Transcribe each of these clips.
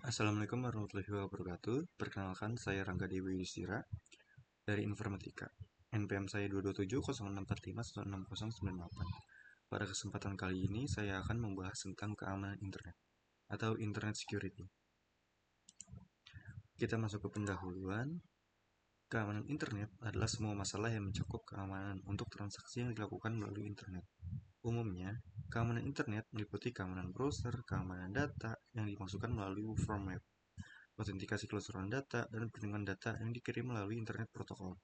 Assalamualaikum warahmatullahi wabarakatuh. Perkenalkan, saya Rangga Dewi Yusdira dari Informatika. NPM saya 2270645169098. Pada kesempatan kali ini, saya akan membahas tentang keamanan internet atau Internet Security. Kita masuk ke pendahuluan. Keamanan internet adalah semua masalah yang mencakup keamanan untuk transaksi yang dilakukan melalui internet. Umumnya, keamanan internet meliputi keamanan browser, keamanan data yang dimasukkan melalui web, autentikasi keseluruhan data, dan perlindungan data yang dikirim melalui internet protokol.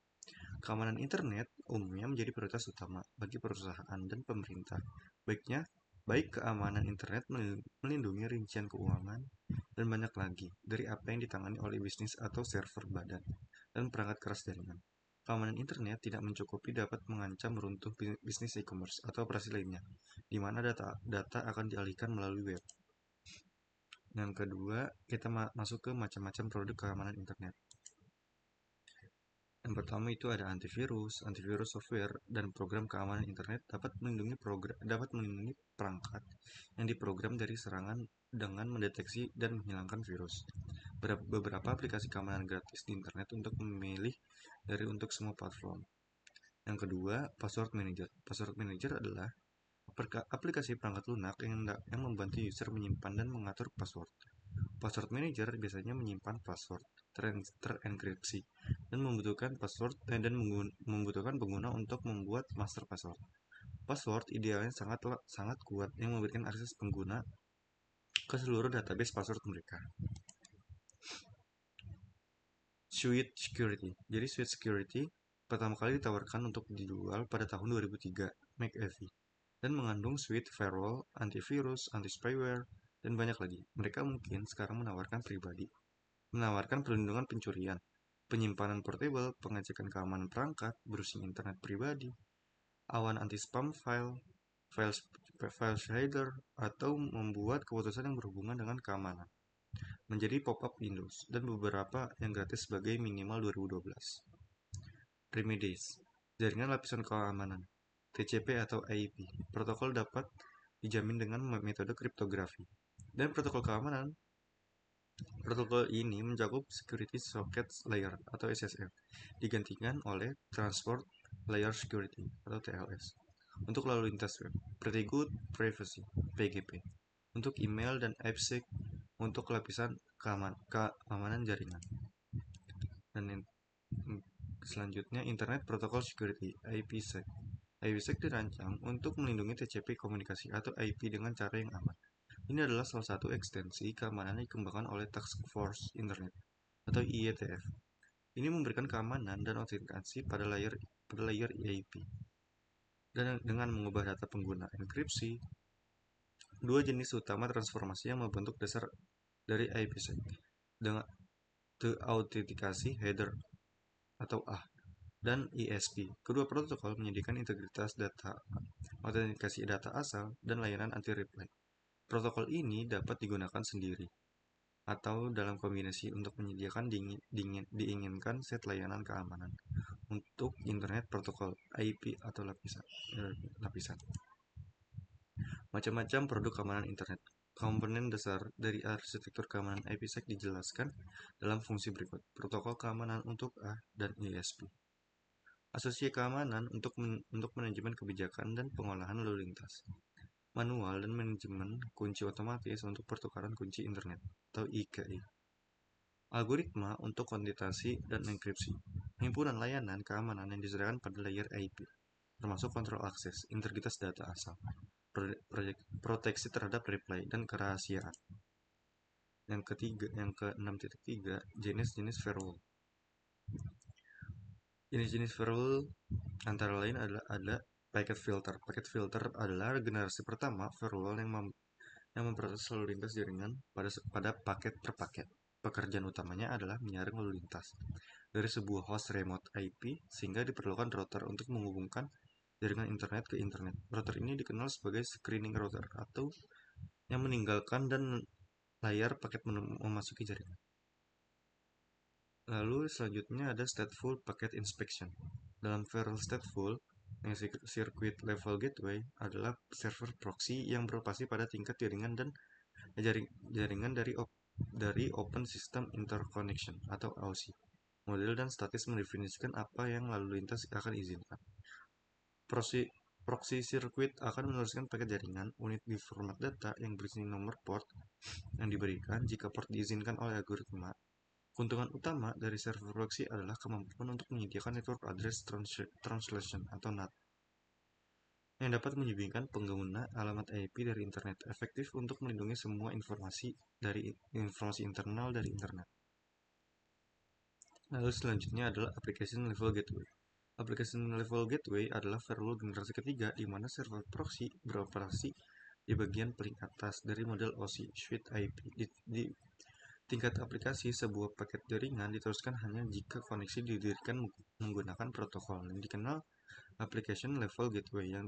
Keamanan internet umumnya menjadi prioritas utama bagi perusahaan dan pemerintah. Baik keamanan internet melindungi rincian keuangan dan banyak lagi dari apa yang ditangani oleh bisnis atau server badan dan perangkat keras jaringan. Keamanan internet tidak mencukupi dapat mengancam runtuh bisnis e-commerce atau operasi lainnya, di mana data akan dialihkan melalui web. Yang kedua, kita masuk ke macam-macam produk keamanan internet. Yang pertama itu ada antivirus software, dan program keamanan internet dapat melindungi perangkat yang diprogram dari serangan dengan mendeteksi dan menghilangkan virus. Beberapa aplikasi keamanan gratis di internet untuk memilih dari untuk semua platform. Yang kedua, password manager. Password manager adalah aplikasi perangkat lunak yang membantu user menyimpan dan mengatur password. Password manager biasanya menyimpan password terenkripsi dan membutuhkan pengguna untuk membuat master password. Password idealnya sangat kuat yang memberikan akses pengguna ke seluruh database password mereka. Suite Security. Jadi Suite Security pertama kali ditawarkan untuk dijual pada tahun 2003 McAfee dan mengandung suite firewall, antivirus, anti-spyware, dan banyak lagi. Mereka mungkin sekarang menawarkan perlindungan pencurian, penyimpanan portable, pengecekan keamanan perangkat, browsing internet pribadi, awan anti-spam file shader, atau membuat keputusan yang berhubungan dengan keamanan menjadi pop-up Windows, dan beberapa yang gratis sebagai minimal 2012. Remedies, jaringan lapisan keamanan, TCP atau IP. Protokol dapat dijamin dengan metode kriptografi. Dan protokol ini mencakup Security Socket Layer atau SSL, digantikan oleh Transport Layer Security atau TLS. Untuk lalu lintas web, Pretty Good Privacy (PGP). Untuk email dan AppSec untuk lapisan keamanan jaringan. Dan selanjutnya Internet Protocol Security (IPsec). IPsec dirancang untuk melindungi TCP komunikasi atau IP dengan cara yang aman. Ini adalah salah satu ekstensi keamanan yang dikembangkan oleh Task Force Internet atau IETF. Ini memberikan keamanan dan autentikasi pada layer IP. Dan dengan mengubah data pengguna enkripsi, dua jenis utama transformasi yang membentuk dasar dari IPsec dengan autentikasi header atau A dan ISP. Kedua protokol menyediakan integritas data, autentikasi data asal, dan layanan anti-reply. Protokol ini dapat digunakan sendiri atau dalam kombinasi untuk menyediakan diinginkan set layanan keamanan untuk internet protokol IP atau lapisan. Macam-macam produk keamanan internet. Komponen dasar dari arsitektur keamanan IPsec dijelaskan dalam fungsi berikut: protokol keamanan untuk A dan ISP. Asosiasi keamanan untuk manajemen kebijakan dan pengolahan lalu lintas. Manual dan manajemen kunci otomatis untuk pertukaran kunci internet atau IKI. Algoritma untuk kuantitasi dan enkripsi. Himpunan layanan keamanan yang disediakan pada layer IP, termasuk kontrol akses, integritas data asal, proteksi terhadap reply, dan kerahasiaan. Yang ke-6.3, jenis-jenis firewall. Jenis-jenis firewall antara lain ada packet filter. Packet filter adalah generasi pertama firewall yang memproses lalu lintas jaringan pada paket per paket. Pekerjaan utamanya adalah menyaring lalu lintas dari sebuah host remote IP sehingga diperlukan router untuk menghubungkan jaringan internet ke internet. Router ini dikenal sebagai screening router atau yang meninggalkan dan layar paket memasuki jaringan. Lalu selanjutnya ada stateful packet inspection. Dalam firewall stateful, yang circuit level gateway adalah server proxy yang beroperasi pada tingkat jaringan dari dari Open System Interconnection atau OSI. Model dan statis mendefinisikan apa yang lalu lintas akan izinkan. Proxy circuit akan meneruskan paket jaringan unit di format data yang berisi nomor port yang diberikan jika port diizinkan oleh algoritma. Keuntungan utama dari server proxy adalah kemampuan untuk menyediakan network address translation atau NAT yang dapat menyembunyikan pengguna alamat IP dari internet, efektif untuk melindungi semua informasi internal dari internet. Lalu selanjutnya adalah application level gateway. Application level gateway adalah firewall generasi ketiga di mana server proxy beroperasi di bagian paling atas dari model OSI suite IP. Di tingkat aplikasi, sebuah paket jaringan diteruskan hanya jika koneksi didirikan menggunakan protokol yang dikenal application level gateway yang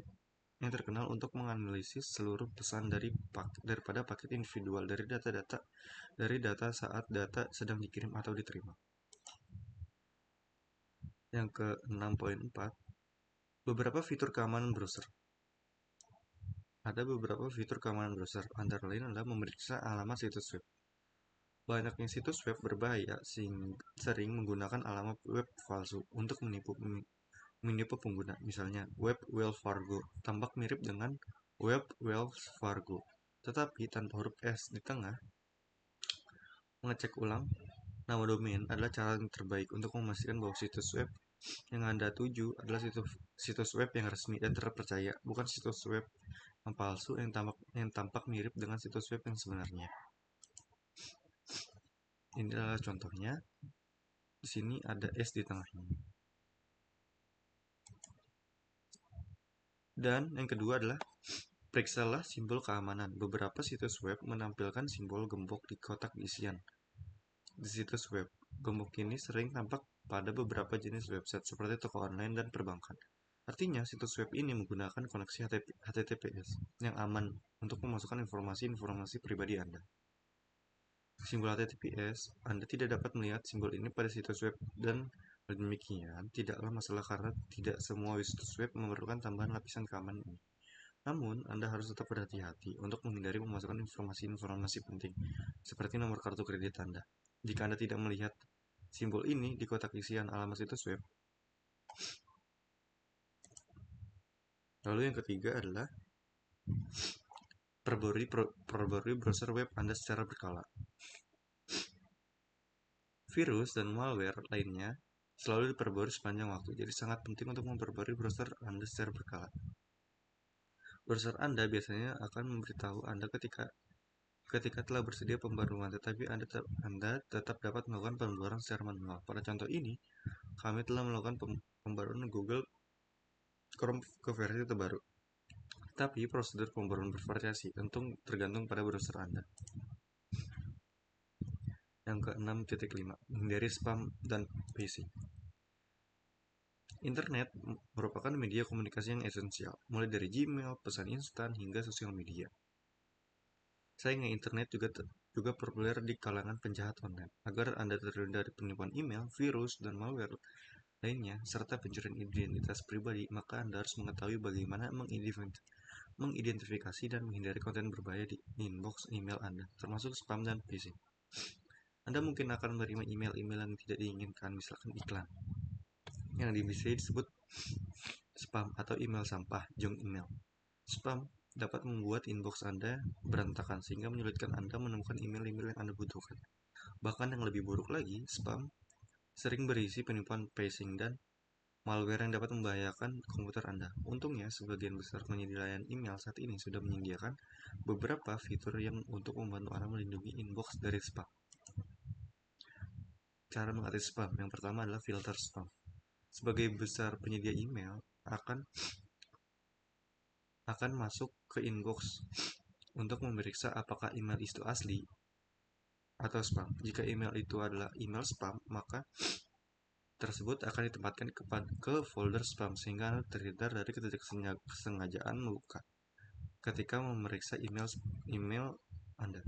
terkenal untuk menganalisis seluruh pesan daripada paket individual dari data saat data sedang dikirim atau diterima. Yang ke-6.4, beberapa fitur keamanan browser. Ada beberapa fitur keamanan browser, antara lain adalah memeriksa alamat situs web. Banyaknya situs web berbahaya sering menggunakan alamat web palsu untuk menipu pengguna. Misalnya, web Wells Fargo tampak mirip dengan web Wells Fargo, tetapi tanpa huruf S di tengah. Mengecek ulang nama domain adalah cara yang terbaik untuk memastikan bahwa situs web yang Anda tuju adalah situs web yang resmi dan terpercaya, bukan situs web yang palsu yang tampak mirip dengan situs web yang sebenarnya. Ini adalah contohnya. Di sini ada S di tengahnya. Dan yang kedua adalah periksalah simbol keamanan. Beberapa situs web menampilkan simbol gembok di kotak isian. Di situs web, gembok ini sering tampak pada beberapa jenis website seperti toko online dan perbankan. Artinya, situs web ini menggunakan koneksi HTTPS yang aman untuk memasukkan informasi pribadi Anda. Simbol HTTPS, Anda tidak dapat melihat simbol ini pada situs web, dan demikian tidaklah masalah karena tidak semua situs web memerlukan tambahan lapisan keamanan ini. Namun, Anda harus tetap berhati-hati untuk menghindari memasukkan informasi penting, seperti nomor kartu kredit Anda. Jika Anda tidak melihat simbol ini di kotak isian alamat situs web. Lalu yang ketiga adalah perbarui browser web Anda secara berkala. Virus dan malware lainnya selalu diperbarui sepanjang waktu, jadi sangat penting untuk memperbarui browser Anda secara berkala. Browser Anda biasanya akan memberitahu Anda ketika telah bersedia pembaruan, tetapi Anda tetap dapat melakukan pembaruan secara manual. Pada contoh ini, kami telah melakukan pembaruan Google Chrome ke versi terbaru. Tapi prosedur pembaruan bervariasi, tergantung pada browser Anda. Yang ke-6.5, menghindari spam dan phishing. Internet merupakan media komunikasi yang esensial, mulai dari Gmail, pesan instan, hingga sosial media. Sayangnya internet juga populer di kalangan penjahat online. Agar Anda terhindar dari penipuan email, virus, dan malware lainnya, serta pencurian identitas pribadi, maka Anda harus mengetahui bagaimana mengidentifikasi dan menghindari konten berbahaya di inbox email Anda, termasuk spam dan phishing. Anda mungkin akan menerima email-email yang tidak diinginkan, misalkan iklan, yang bisa disebut spam atau email sampah, junk email. Spam dapat membuat inbox Anda berantakan sehingga menyulitkan Anda menemukan email-email yang Anda butuhkan. Bahkan yang lebih buruk lagi, spam sering berisi penipuan phishing dan malware yang dapat membahayakan komputer Anda. Untungnya, sebagian besar penyedia layanan email saat ini sudah menyediakan beberapa fitur yang untuk membantu Anda melindungi inbox dari spam. Cara mengatasi spam, yang pertama adalah filter spam. Sebagai besar penyedia email akan masuk ke inbox untuk memeriksa apakah email itu asli atau spam. Jika email itu adalah email spam, maka tersebut akan ditempatkan ke folder spam sehingga Anda terhindar dari ketidaksengajaan membuka ketika memeriksa email Anda.